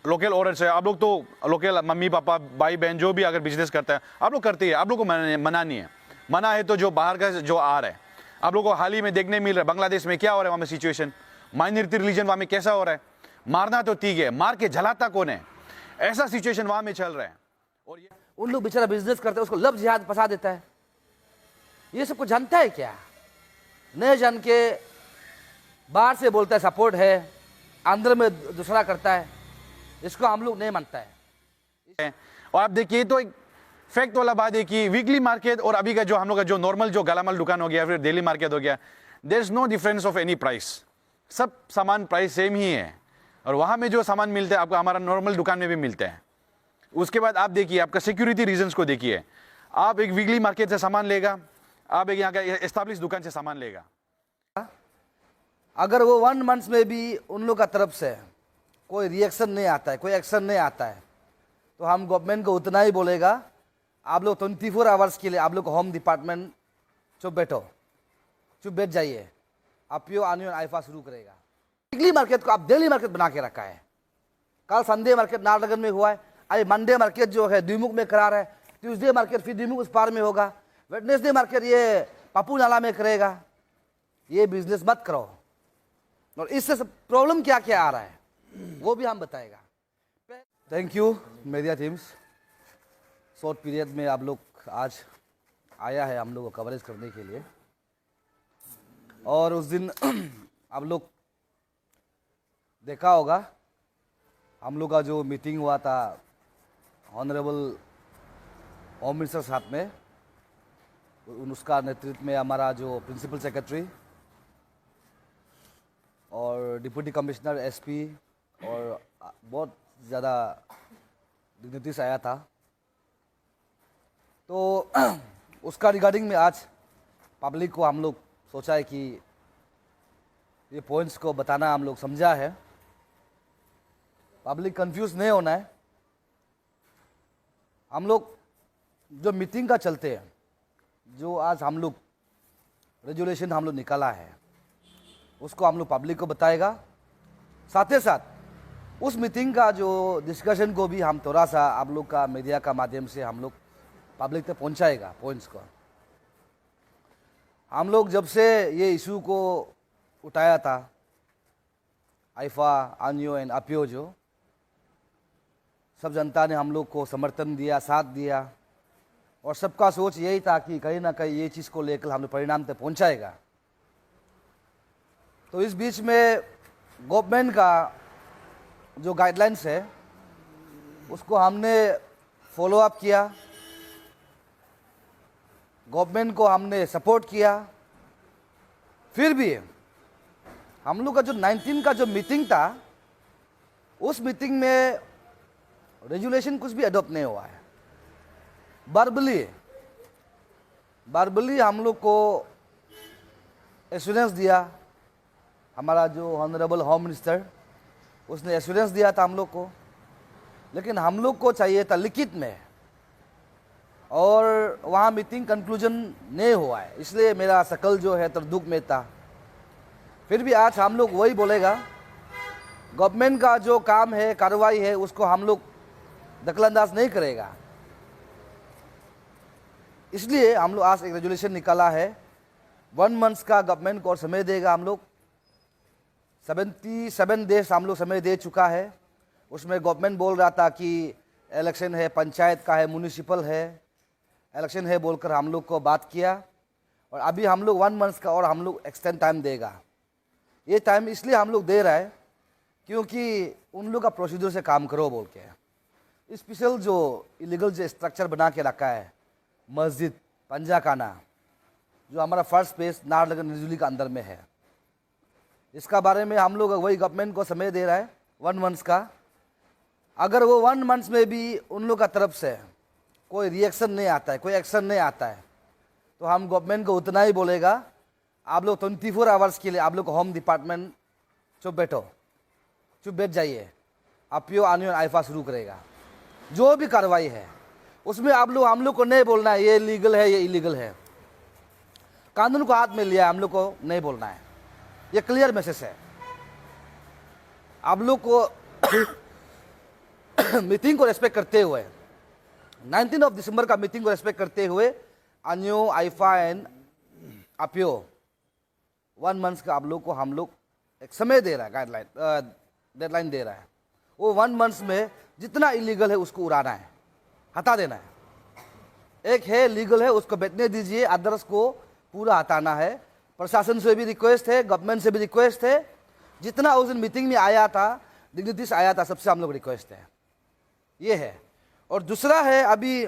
Local औरत है, आप लोग तो लोकल मम्मी पापा भाई बहन जो भी अगर बिजनेस करते हैं आप लोग करते हैं, आप लोग को मना नहीं है। मना है तो जो बाहर का जो आ रहा है, आप लोग को हाल ही में देखने मिल रहा है बांग्लादेश में क्या हो रहा है, वहाँ में सिचुएशन माइनॉरिटी रिलीजन वहाँ में कैसा हो रहा है, मारना तो ठीक है, मार के जलाता कौन है, ऐसा सिचुएशन वहाँ में चल रहा है। और ये उन लोग बेचारा बिजनेस करते हैं, उसको लब जिहाद फंसा देता है। ये सबको जानता है क्या? नहीं जान के बाहर से बोलता है सपोर्ट है, अंदर में दूसरा करता है। इसको हम लोग नहीं मानता है। और आप देखिए तो एक फैक्ट वाला बात है कि वीकली मार्केट और अभी का जो हम लोग का जो नॉर्मल जो गालामाल दुकान हो गया फिर डेली मार्केट हो गया, there is no difference of any price, सब सामान प्राइस सेम ही है। और वहाँ में जो सामान मिलता है आपको हमारा नॉर्मल दुकान में भी मिलता है। उसके बाद आप देखिए आपका सिक्योरिटी रीजंस को देखिए, आप एक वीकली मार्केट से सामान लेगा, आप एक यहाँ का एस्टैब्लिश दुकान से सामान लेगा। अगर वो 1 मंथ में भी उन लोग का तरफ से कोई रिएक्शन नहीं आता है, कोई एक्शन नहीं आता है, तो हम गवर्नमेंट को उतना ही बोलेगा, आप लोग 24 आवर्स के लिए आप लोग को होम डिपार्टमेंट चुप बैठो, चुप बैठ जाइए, अपियो आनियन आइफा शुरू करेगा। वीकली मार्केट को आप डेली मार्केट बना के रखा है। कल संडे मार्केट नाहरलगुन में हुआ है, आज मंडे मार्केट जो है द्विमुख में करा रहा है, ट्यूसडे मार्केट फिर द्विमुख उस पार में होगा, वेडनेसडे मार्केट ये पप्पू नाला में करेगा। ये बिजनेस मत करो। और इससे प्रॉब्लम क्या क्या आ रहा है वो भी हम बताएगा। Thank you media teams, short period में आप लोग आज आया है हम लोग को कवरेज करने के लिए। और उस दिन आप लोग देखा होगा हम लोग का जो मीटिंग हुआ था ऑनरेबल होम मिनिस्टर साथ में, उसका नेतृत्व में हमारा जो प्रिंसिपल सेक्रेटरी और डिप्टी कमिश्नर एसपी और बहुत ज़्यादा डिग्निटीज आया था। तो उसका रिगार्डिंग में आज पब्लिक को हम लोग सोचा है कि ये पॉइंट्स को बताना हम लोग समझा है, पब्लिक कंफ्यूज नहीं होना है। हम लोग जो मीटिंग का चलते हैं, जो आज हम लोग रेजुलेशन हम लोग निकाला है, उसको हम लोग पब्लिक को बताएगा। साथ ही साथ उस मीटिंग का जो डिस्कशन को भी हम थोड़ा सा आप लोग का मीडिया का माध्यम से हम लोग पब्लिक तक पहुंचाएगा पॉइंट्स को। हम लोग जब से ये इशू को उठाया था, आइफा आनियो एंड अपियो, जो सब जनता ने हम लोग को समर्थन दिया, साथ दिया, और सबका सोच यही था कि कहीं ना कहीं ये चीज़ को लेकर हम लोग परिणाम तक पहुंचाएगा। तो इस बीच में गवर्नमेंट का जो गाइडलाइंस है उसको हमने फॉलो अप किया, गवर्नमेंट को हमने सपोर्ट किया। फिर भी हम लोग का जो 19 का जो मीटिंग था, उस मीटिंग में रेजुलेशन कुछ भी अडॉप्ट नहीं हुआ है। वर्बली हम लोग को एश्योरेंस दिया, हमारा जो ऑनरेबल होम मिनिस्टर उसने एश्योरेंस दिया था हम लोग को, लेकिन हम लोग को चाहिए था लिखित में, और वहाँ मीटिंग कंक्लूजन नहीं हुआ है, इसलिए मेरा शकल जो है तो दुख में था। फिर भी आज हम लोग वही बोलेगा, गवर्नमेंट का जो काम है, कार्रवाई है, उसको हम लोग दखलंदाज नहीं करेगा। इसलिए हम लोग आज एक रेजुलेशन निकाला है, 1 मंथ का गवर्नमेंट को और समय देगा। हम लोग 77 डेज हम लोग समय दे चुका है। उसमें गवर्नमेंट बोल रहा था कि इलेक्शन है, पंचायत का है, म्यूनिसिपल है, इलेक्शन है बोलकर हम लोग को बात किया, और अभी हम लोग 1 मंथ का और हम लोग एक्सटेंड टाइम देगा। ये टाइम इसलिए हम लोग दे रहा है क्योंकि उन लोग का प्रोसीजर से काम करो बोल के। स्पेशल जो इलीगल जो स्ट्रक्चर बना के रखा है, मस्जिद पंजाखाना, जो हमारा फर्स्ट फेज नाहरलगुन रिजली के अंदर में है, इसका बारे में हम लोग वही गवर्नमेंट को समय दे रहा है 1 मंथ का। अगर वो 1 मंथ में भी उन लोग का तरफ से कोई रिएक्शन नहीं आता है, कोई एक्शन नहीं आता है, तो हम गवर्नमेंट को उतना ही बोलेगा, आप लोग 24 आवर्स के लिए आप लोग को होम डिपार्टमेंट चुप बैठो, चुप बैठ जाइए, अपियो आनियन आइफा शुरू करेगा। जो भी कार्रवाई है उसमें आप लोग हम लोग को नहीं बोलना है ये लीगल है, ये इलीगल है। कानून को हाथ में लिया है, हम लोग को नहीं बोलना है। ये क्लियर मैसेज है। आप लोग को मीटिंग को रेस्पेक्ट करते हुए 19 ऑफ दिसंबर का मीटिंग को रेस्पेक्ट करते हुए अन्यो आईफा एंड अपियो 1 मंथ का आप लोग को हम लोग एक समय दे रहा है, गाइडलाइन डेडलाइन दे रहा है। वो 1 मंथ में जितना इलीगल है उसको उड़ाना है, हटा देना है। एक है लीगल है उसको बैठने दीजिए, अदर्स को पूरा हटाना है। प्रशासन से भी रिक्वेस्ट है, गवर्नमेंट से भी रिक्वेस्ट है। जितना उस दिन मीटिंग में आया था, डिग्निटीज आया था, सबसे हम लोग रिक्वेस्ट है, ये है। और दूसरा है अभी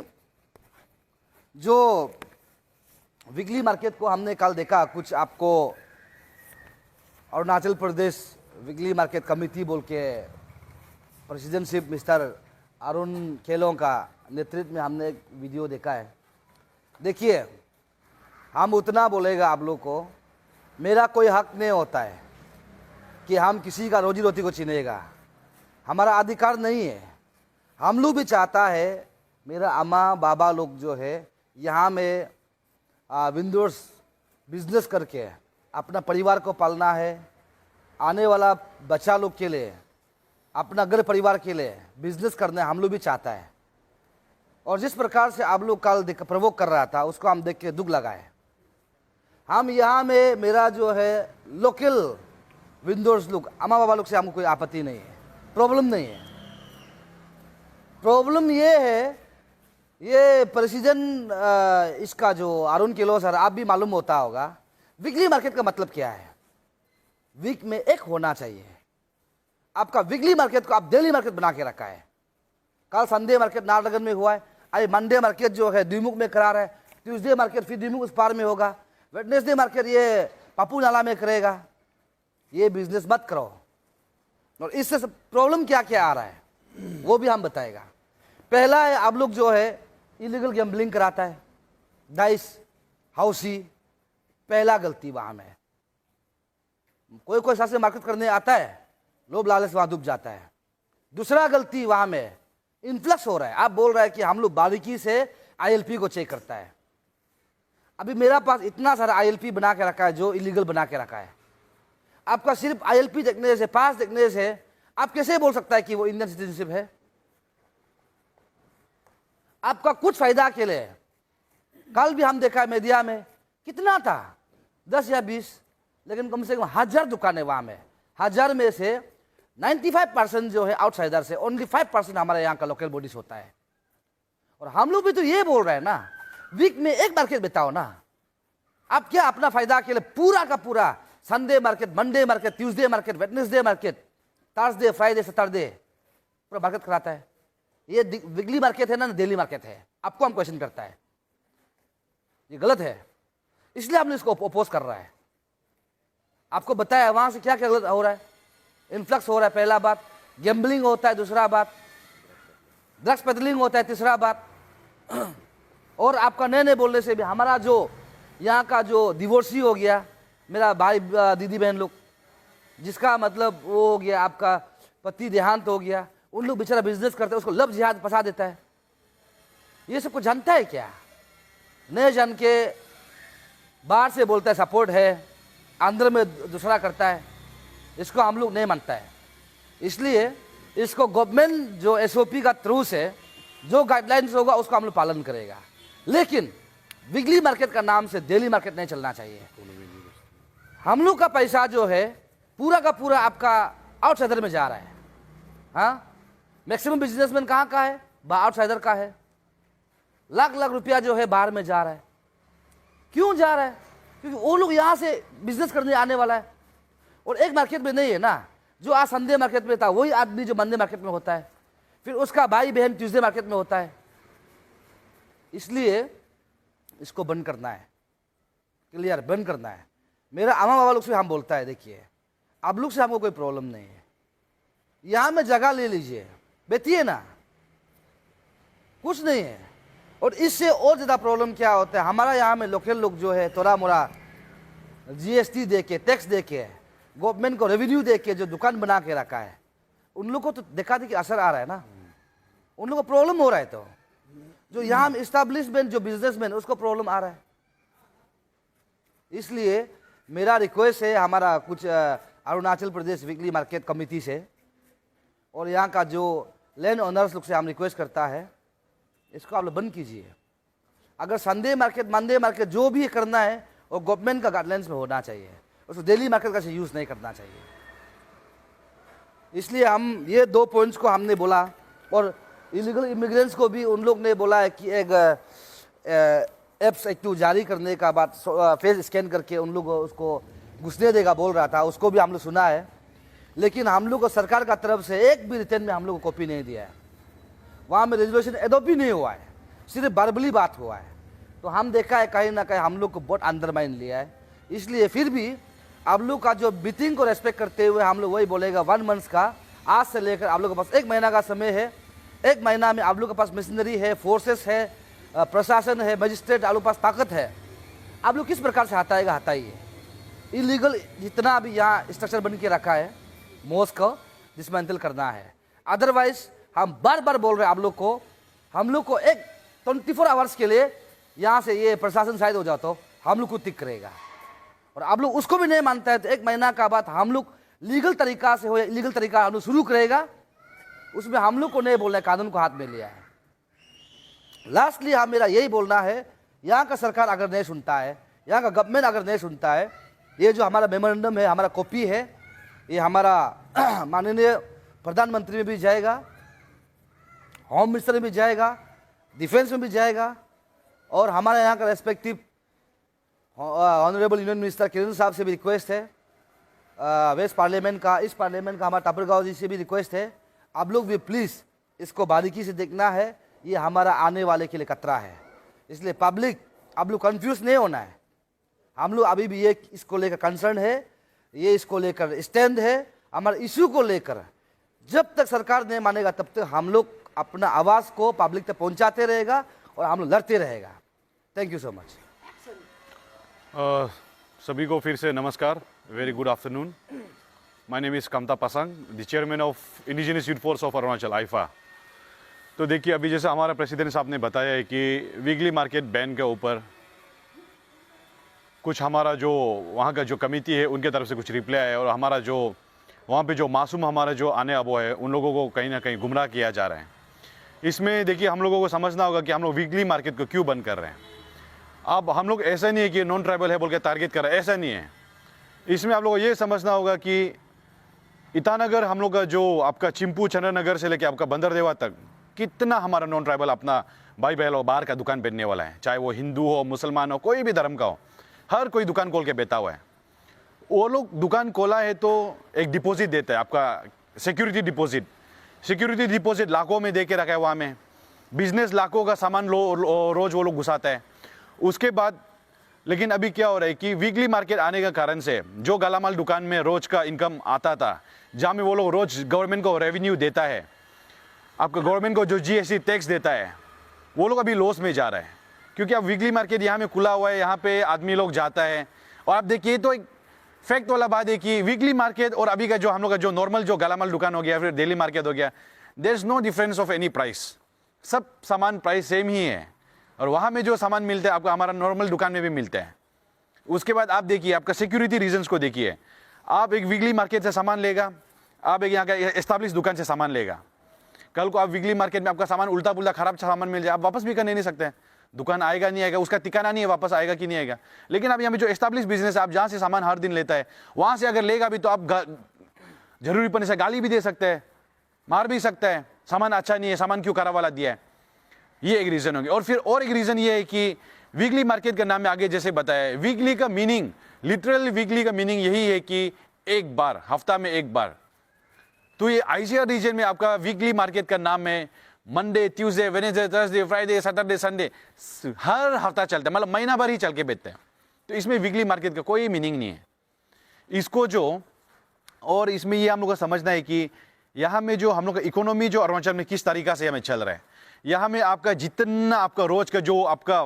जो वीकली मार्केट को हमने कल देखा, कुछ आपको Arunachal Pradesh weekly market committee बोल के प्रेसिडेंटशिप मिस्टर अरुण खेलों का नेतृत्व में हमने एक वीडियो देखा है। देखिए, हम उतना बोलेगा आप लोग को, मेरा कोई हक नहीं होता है कि हम किसी का रोजी रोटी को छीनेगा, हमारा अधिकार नहीं है। हम लोग भी चाहता है, मेरा अम्मा बाबा लोग जो है यहाँ में विंडोज बिजनेस करके अपना परिवार को पालना है, आने वाला बच्चा लोग के लिए, अपना घर परिवार के लिए बिजनेस करना हम लोग भी चाहता है। और जिस प्रकार से आप लोग कल प्रवोक कर रहा था, उसको हम देख के दुख लगा है। हम यहाँ में मेरा जो है लोकल विंडोज लोग, अम्मा बाबा लोग से हमको कोई आपत्ति नहीं है, प्रॉब्लम नहीं है। प्रॉब्लम ये है, ये प्रेसिडेंट इसका जो अरुण किलो सर, आप भी मालूम होता होगा वीकली मार्केट का मतलब क्या है। वीक में एक होना चाहिए। आपका वीकली मार्केट को आप डेली मार्केट बना के रखा है। कल संडे मार्केट नाहरलगुन में हुआ है, आज मंडे मार्केट जो है द्विमुख में करा रहा है, ट्यूसडे मार्केट फिर द्विमुख उस पार में होगा, वेडनेसडे मार्केट ये पप्पू नाला में करेगा। ये बिजनेस मत करो। और इससे प्रॉब्लम क्या क्या आ रहा है वो भी हम बताएगा। पहला है, आप लोग जो है इलीगल गैम्बलिंग कराता है, डाइस, हाउसी, पहला गलती वहां में। कोई कोई साथ से मार्केट करने आता है, लोभ लालच वहां डूब जाता है। दूसरा गलती वहां में इन्फ्लक्स हो रहा है। आप बोल रहे हैं कि हम लोग बारीकी से आईएलपी को चेक करता है। अभी मेरा पास इतना सारा आईएलपी बना के रखा है जो इलीगल बना के रखा है। आपका सिर्फ आईएलपी देखने से, पास देखने से आप कैसे बोल सकता है कि वो इंडियन सिटीजनशिप है। आपका कुछ फायदा के लिए, कल भी हम देखा है मीडिया में, कितना था 10 या 20, लेकिन कम से कम 1000 दुकानें वहां में। 1000 में से 95% जो है आउटसाइडर से, ओनली 5% हमारे यहाँ का लोकल बॉडीज होता है। और हम लोग भी तो ये बोल रहे हैं ना, वीक में एक मार्केट बिताओ ना। आप क्या अपना फायदा के लिए पूरा का पूरा Sunday market, Monday market, Tuesday market, Wednesday market, Thursday, Friday, Saturday पूरा मार्केट कराता है। ये वीकली मार्केट है ना डेली मार्केट है? आपको हम क्वेश्चन करता है, ये गलत है। इसलिए हमने इसको अपोज कर रहा है। आपको बताया वहां से क्या क्या गलत हो रहा है। इन्फ्लक्स हो रहा है, पहला बात। गैम्बलिंग होता है, दूसरा बात। ड्रग्स पेडलिंग होता है, तीसरा बात। और आपका नए बोलने से भी हमारा जो यहाँ का जो डिवोर्सी हो गया, मेरा भाई दीदी बहन लोग, जिसका मतलब वो हो गया आपका पति देहांत हो गया, उन लोग बेचारा बिजनेस करते हैं, उसको लव जिहाद फंसा देता है। ये सब कुछ जानता है क्या? नहीं जान के बाहर से बोलता है सपोर्ट है, अंदर में दूसरा करता है। इसको हम लोग नहीं मानता है। इसलिए इसको गवर्नमेंट जो एसओपी का थ्रू से जो गाइडलाइंस होगा उसको हम लोग पालन करेगा। लेकिन वीकली मार्केट का नाम से डेली मार्केट नहीं चलना चाहिए। हम लोग का पैसा जो है पूरा का पूरा आपका आउटसाइडर में जा रहा है। हाँ, मैक्सिमम बिजनेसमैन कहाँ का है? आउटसाइडर का है। लाख लाख रुपया जो है बाहर में जा रहा है। क्यों जा रहा है? क्योंकि वो लोग यहाँ से बिजनेस करने आने वाला है। और एक मार्केट में नहीं है ना, जो आज संडे मार्केट में था वही आदमी जो मंडे मार्केट में होता है, फिर उसका भाई बहन ट्यूसडे मार्केट में होता है। इसलिए इसको बंद करना है, क्लियर, बंद करना है। मेरा अम्मा बाबा लोग से हम बोलता है, देखिए आप लोग से हमको कोई प्रॉब्लम नहीं है, यहाँ में जगह ले लीजिए, बैठिए ना, कुछ नहीं है। और इससे और ज़्यादा प्रॉब्लम क्या होता है, हमारा यहाँ में लोकल लोग जो है थोड़ा मोड़ा जीएसटी दे के, टैक्स दे के, गवर्नमेंट को रेवेन्यू दे के जो दुकान बना के रखा है, उन लोग को तो देखा कि असर आ रहा है ना, उन लोग को प्रॉब्लम हो रहा है। तो जो यहाँ में इस्टेब्लिशमेंट जो बिजनेसमैन उसको प्रॉब्लम आ रहा है। इसलिए मेरा रिक्वेस्ट है हमारा कुछ Arunachal Pradesh weekly market committee से और यहाँ का जो लैंड ओनर्स लोग से हम रिक्वेस्ट करता है, इसको आप लोग बंद कीजिए। अगर संडे मार्केट, मंडे मार्केट जो भी करना है वो गवर्नमेंट का गाइडलाइंस में होना चाहिए, उसको डेली मार्केट का यूज़ नहीं करना चाहिए। इसलिए हम ये 2 पॉइंट्स को हमने बोला, और इलीगल इमिग्रेंट्स को भी उन लोग ने बोला है कि एक एप्स एक्टिव जारी करने का बाद फेस स्कैन करके उन लोग उसको घुसने देगा बोल रहा था, उसको भी हम लोग सुना है। लेकिन हम लोग को सरकार का तरफ से एक भी रिटर्न में हम लोग को कॉपी नहीं दिया है, वहाँ में रेजोल्यूशन एडोप्ट भी नहीं हुआ है, सिर्फ वर्बली बात हुआ है। तो हम देखा है कहीं ना कहीं हम लोग को बहुत अंडरमाइन लिया है। इसलिए फिर भी आप लोग का जो मीटिंग को रेस्पेक्ट करते हुए हम लोग वही बोलेगा 1 मंथ का, आज से लेकर आप लोग के पास 1 महीना का समय है। 1 महीना में आप लोग के पास मशीनरी है, फोर्सेस है, प्रशासन है, मजिस्ट्रेट, आप लोग के पास ताकत है, आप लोग किस प्रकार से हटाएगा हटाइए। इलीगल जितना भी यहाँ स्ट्रक्चर बन के रखा है मोस को डिसमेंटल करना है। अदरवाइज हम बार बार बोल रहे हैं आप लोग को, हम लोग को एक 24 आवर्स के लिए यहाँ से ये प्रशासन शायद हो जाता, हम लोग को टिक करेगा। और आप लोग उसको भी नहीं मानता है तो 1 महीना का बाद हम लोग लीगल तरीका से हो, इलीगल तरीका हम लोग शुरू करेगा, उसमें हम लोग को नहीं बोलना है, कानून को हाथ में लिया है। लास्टली हम मेरा यही बोलना है, यहाँ का सरकार अगर नहीं सुनता है, यहाँ का गवर्नमेंट अगर नहीं सुनता है, ये जो हमारा मेमोरेंडम है, हमारा कॉपी है, ये हमारा माननीय प्रधानमंत्री में भी जाएगा, होम मिनिस्टर में भी जाएगा, डिफेंस में भी जाएगा, और हमारे यहाँ का रेस्पेक्टिव ऑनरेबल यूनियन मिनिस्टर किरण साहब से भी रिक्वेस्ट है, वेस्ट पार्लियामेंट का, इस पार्लियामेंट का हमारा टापरगांव जी से भी रिक्वेस्ट है, आप लोग भी प्लीज़ इसको बारीकी से देखना है, ये हमारा आने वाले के लिए खतरा है। इसलिए पब्लिक आप लोग कंफ्यूज नहीं होना है, हम लोग अभी भी ये इसको लेकर कंसर्न है, ये इसको लेकर स्टैंड है, हमारे इशू को लेकर जब तक सरकार नहीं मानेगा तब तक हम लोग अपना आवाज़ को पब्लिक तक पहुंचाते रहेगा और हम लोग लड़ते रहेगा। Thank you so much. सभी को फिर से नमस्कार, very good afternoon. My name is Kamta Pasang, the chairman of indigenous youth force of Arunachal IIFA. तो देखिए, अभी जैसे हमारा प्रेसिडेंट साहब ने बताया है कि वीकली मार्केट बैन के ऊपर कुछ हमारा जो वहाँ का जो कमेटी है उनके तरफ से कुछ रिप्लाई है, और हमारा जो वहाँ पे जो मासूम हमारा जो आने अबो है उन लोगों को कहीं ना कहीं गुमराह किया जा रहा है। इसमें देखिए, हम लोगों को समझना होगा कि हम लोग वीकली मार्केट को क्यों बंद कर रहे हैं। अब हम लोग ऐसा नहीं है कि नॉन ट्राइबल है बोल के टारगेट कर रहे हैं, ऐसा नहीं है। इसमें आप लोगों को ये समझना होगा कि ईटानगर हम लोग का जो आपका चिंपू चंद्रनगर से लेके आपका बंदरदेवा तक कितना हमारा नॉन ट्राइबल अपना भाई बहन और बाहर का दुकान बेचने वाला है, चाहे वो हिंदू हो, मुसलमान हो, कोई भी धर्म का हो, हर कोई दुकान खोल के बेचा हुआ है। वो लोग दुकान खोला है तो एक डिपॉजिट देता है, आपका सिक्योरिटी डिपॉजिट। सिक्योरिटी डिपॉजिट लाखों में दे के रखा है वहाँ में, बिजनेस लाखों का सामान रोज वो लोग घुसाता है। उसके बाद लेकिन अभी क्या हो रहा है कि वीकली मार्केट आने का कारण से जो गालामाल दुकान में रोज का इनकम आता था, जहाँ में वो लोग रोज गवर्नमेंट को रेवेन्यू देता है, आपका गवर्नमेंट को जो जीएसटी टैक्स देता है, वो लोग अभी लॉस में जा रहा है। क्योंकि अब वीकली मार्केट यहाँ में खुला हुआ है, यहाँ पे आदमी लोग जाता है। और आप देखिए, तो एक फैक्ट वाला बात है कि वीकली मार्केट और अभी का जो हम लोग का जो नॉर्मल जो गालामाल दुकान हो गया, फिर डेली मार्केट हो गया, there is no difference of any price, सब सामान प्राइस सेम ही है। और वहाँ में जो सामान मिलता है आपका हमारा नॉर्मल दुकान में भी मिलता है। उसके बाद आप देखिए, आपका सिक्योरिटी रीजंस को देखिए, आप एक वीकली मार्केट से सामान लेगा, आप एक यहाँ का एस्टाब्लिश दुकान से सामान लेगा, कल को आप वीकली मार्केट में आपका सामान उल्टा पुल्टा खराब सामान मिल जाए, आप वापस भी करने नहीं सकते हैं, दुकान आएगा नहीं आएगा, उसका ठिकाना नहीं है वापस आएगा कि नहीं आएगा। लेकिन अब यहाँ पे जो एस्टाब्लिश बिजनेस है, आप जहाँ से सामान हर दिन लेता है, वहाँ से अगर लेगा भी तो आप जरूरी पड़ने से गाली भी दे सकते हैं, मार भी सकता है, सामान अच्छा नहीं है, सामान क्यों खराब वाला दिया है, ये एक रीज़न होगी। और फिर और एक रीज़न ये है कि वीकली मार्केट का नाम में आगे जैसे बताया, वीकली का मीनिंग, लिटरली वीकली का मीनिंग यही है कि एक बार, हफ्ता में एक बार। तो ये आईसीआर रीजन में आपका वीकली मार्केट का नाम है Monday, Tuesday, Wednesday, Thursday, Friday, Saturday, Sunday, हर हफ्ता चलता है, मतलब महीना भर ही चल के बेचते हैं। तो इसमें वीकली मार्केट का कोई मीनिंग नहीं है इसको जो। और इसमें ये हम लोग को समझना है कि यहाँ में जो हम लोग का इकोनॉमी जो अरुणाचल में किस तरीका से हमें चल रहा है, यहाँ में आपका जितना आपका रोज का जो आपका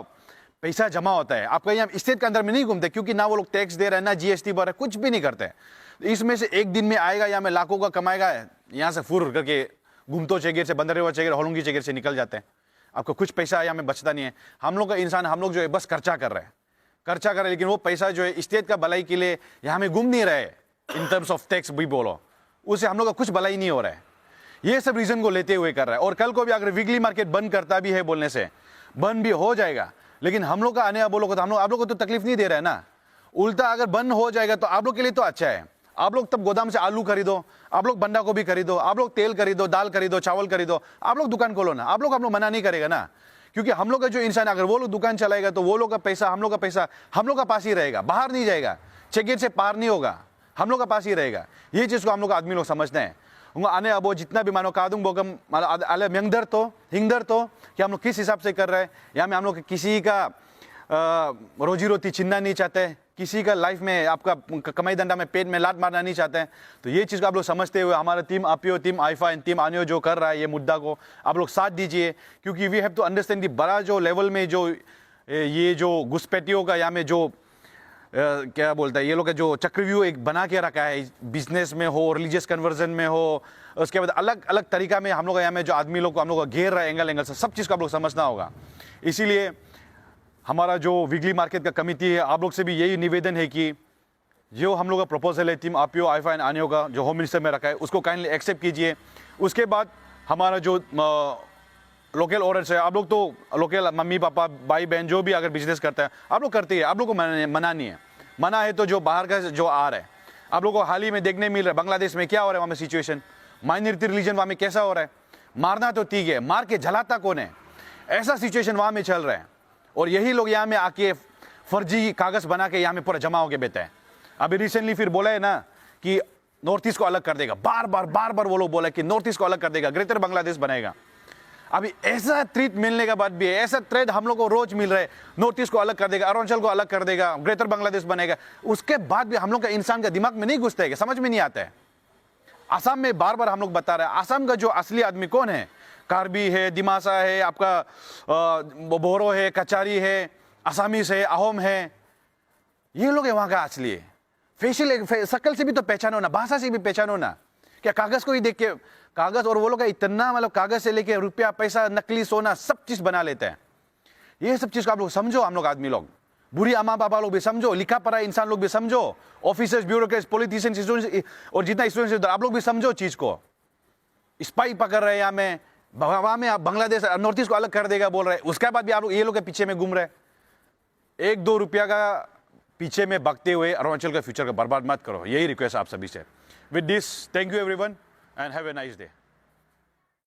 पैसा जमा होता है, आपका यहाँ स्टेट के अंदर में नहीं घूमते, क्योंकि ना वो लोग टैक्स दे रहे हैं, ना जीएसटी भर रहे हैं, कुछ भी नहीं करते हैं। इसमें से एक दिन में आएगा, यहाँ में लाखों का कमाएगा, यहाँ से फुर करके घूमतो चेगेर से, बंदरदेवा चेगेर, होलंगी चेगेर से निकल जाते हैं। आपका कुछ पैसा यहाँ में बचता नहीं है। हम लोग का इंसान, हम लोग जो है बस खर्चा कर रहे हैं, खर्चा कर रहे हैं, लेकिन वो पैसा जो है स्टेट का भलाई के लिए यहाँ में घूम नहीं रहे। इन टर्म्स ऑफ टैक्स भी बोलो, उससे हम लोग का कुछ भलाई नहीं हो रहा है। ये सब रीजन को लेते हुए कर रहा है। और कल को भी अगर वीकली मार्केट बंद करता भी है बोलने से, बंद भी हो जाएगा, लेकिन हम लोग का आने बोलो को तो आप लोग को तो तकलीफ नहीं दे रहा है ना। उल्टा अगर बंद हो जाएगा तो आप लोग के लिए तो अच्छा है। आप लोग तब गोदाम से आलू खरीदो, आप लोग बंडा गोभी खरीदो, आप लोग तेल खरीदो, दाल खरीदो, चावल खरीदो, आप लोग दुकान खोलो ना। आप लोग मना नहीं करेगा ना, क्योंकि हम लोग का जो इंसान अगर वो लोग दुकान चलाएगा तो वो लोग का पैसा हम लोग का पास ही रहेगा, बाहर नहीं जाएगा, चेक गेट से पार नहीं होगा, हम लोग का पास ही रहेगा। ये चीज़ को हम लोग आदमी लोग समझते हैं। उनको आने अब जितना भी मानो कादुंग बोगम आले म्यंगदर तो हिंगदर तो कि हम लोग किस हिसाब से कर रहे हैं, या में हम लोग किसी का रोजी रोटी छीनना नहीं चाहते, किसी का लाइफ में आपका कमाई धंधा में पेट में लात मारना नहीं चाहते हैं। तो ये चीज़ को आप लोग समझते हुए हमारा टीम आपियो, टीम आईफा एंड टीम आनियो जो कर रहा है ये मुद्दा को आप लोग साथ दीजिए, क्योंकि we have to understand the बड़ा जो लेवल में जो ये जो घुसपैठियों का या में जो क्या बोलता है ये लोग का जो चक्रव्यूह एक बना के रखा है, बिजनेस में हो, रिलीजियस कन्वर्जन में हो, उसके बाद अलग अलग तरीका में हम लोग यहाँ में जो आदमी लोग को हम लोग घेर रहा है एंगल से, सब चीज़ को आप लोग समझना होगा। इसीलिए हमारा जो वीकली मार्केट का कमिटी है, आप लोग से भी यही निवेदन है कि जो हम लोग का प्रपोजल है टीम आपियो आईफा एंड आनियो का जो होम मिनिस्टर में रखा है उसको काइंडली एक्सेप्ट कीजिए। उसके बाद हमारा जो लोकल ऑर्डर्स है, आप लोग तो लोकल मम्मी पापा भाई बहन जो भी अगर बिजनेस करता है आप लोग करते हैं, आप लोग को मना नहीं है। मना है तो जो बाहर का जो आ रहा है, आप लोग को हाल ही में देखने मिल रहा है बांग्लादेश में क्या हो रहा है, वहाँ में सिचुएशन, माइनॉरिटी रिलीजन वहाँ में कैसा हो रहा है, मारना तो ठीक है, मार के जलाता कौन है, ऐसा सिचुएशन वहाँ में चल रहा है। और यही लोग यहाँ में आके फर्जी कागज बना के यहाँ में पूरा जमा होके बैठे हैं। अभी रिसेंटली फिर बोला है ना कि नॉर्थ ईस्ट को अलग कर देगा, बार बार वो लोग बोला कि नॉर्थ ईस्ट को अलग कर देगा, ग्रेटर बांग्लादेश बनेगा। अभी ऐसा थ्रेट मिलने के बाद भी ऐसा थ्रेट हम लोग को रोज मिल रहा है, नॉर्थ ईस्ट को अलग कर देगा, अरुणाचल को अलग कर देगा, ग्रेटर बांग्लादेश बनेगा, उसके बाद भी हम लोग का इंसान का दिमाग में नहीं घुसता है, समझ में नहीं आता है। आसाम में बार हम लोग बता रहे हैं, आसाम का जो असली आदमी कौन है, कार्बी है, दिमासा है, आपका बोरो है, कचारी है, असामीस है, अहोम है, ये लोग है वहां का असली। फेशियल शक्ल से भी तो पहचानो ना, भाषा से भी पहचानो ना। क्या कागज को ही देख के कागज, और वो लोग इतना मतलब कागज से लेके रुपया पैसा नकली सोना सब चीज बना लेते हैं। ये सब चीज को आप लोग समझो, हम लोग आदमी लोग, बुरी अम्मा पापा लोग भी समझो, लिखा पढ़ा इंसान लोग भी समझो, ऑफिसर्स, ब्यूरोक्रेट्स, पॉलिटिशियंस, स्टूडेंट्स और जितना स्टूडेंट्स आप लोग भी समझो चीज को। स्पाई पकड़ रहे हैं यहाँ में, वहां में आप बांग्लादेश नॉर्थ ईस्ट को अलग कर देगा बोल रहे हैं, उसके बाद भी आप लोग ये लोग के पीछे में घूम रहे हैं। 1-2 रुपया का पीछे में भागते हुए अरुणाचल का फ्यूचर का बर्बाद मत करो, यही रिक्वेस्ट आप सभी से। With this, thank you everyone and have a nice day.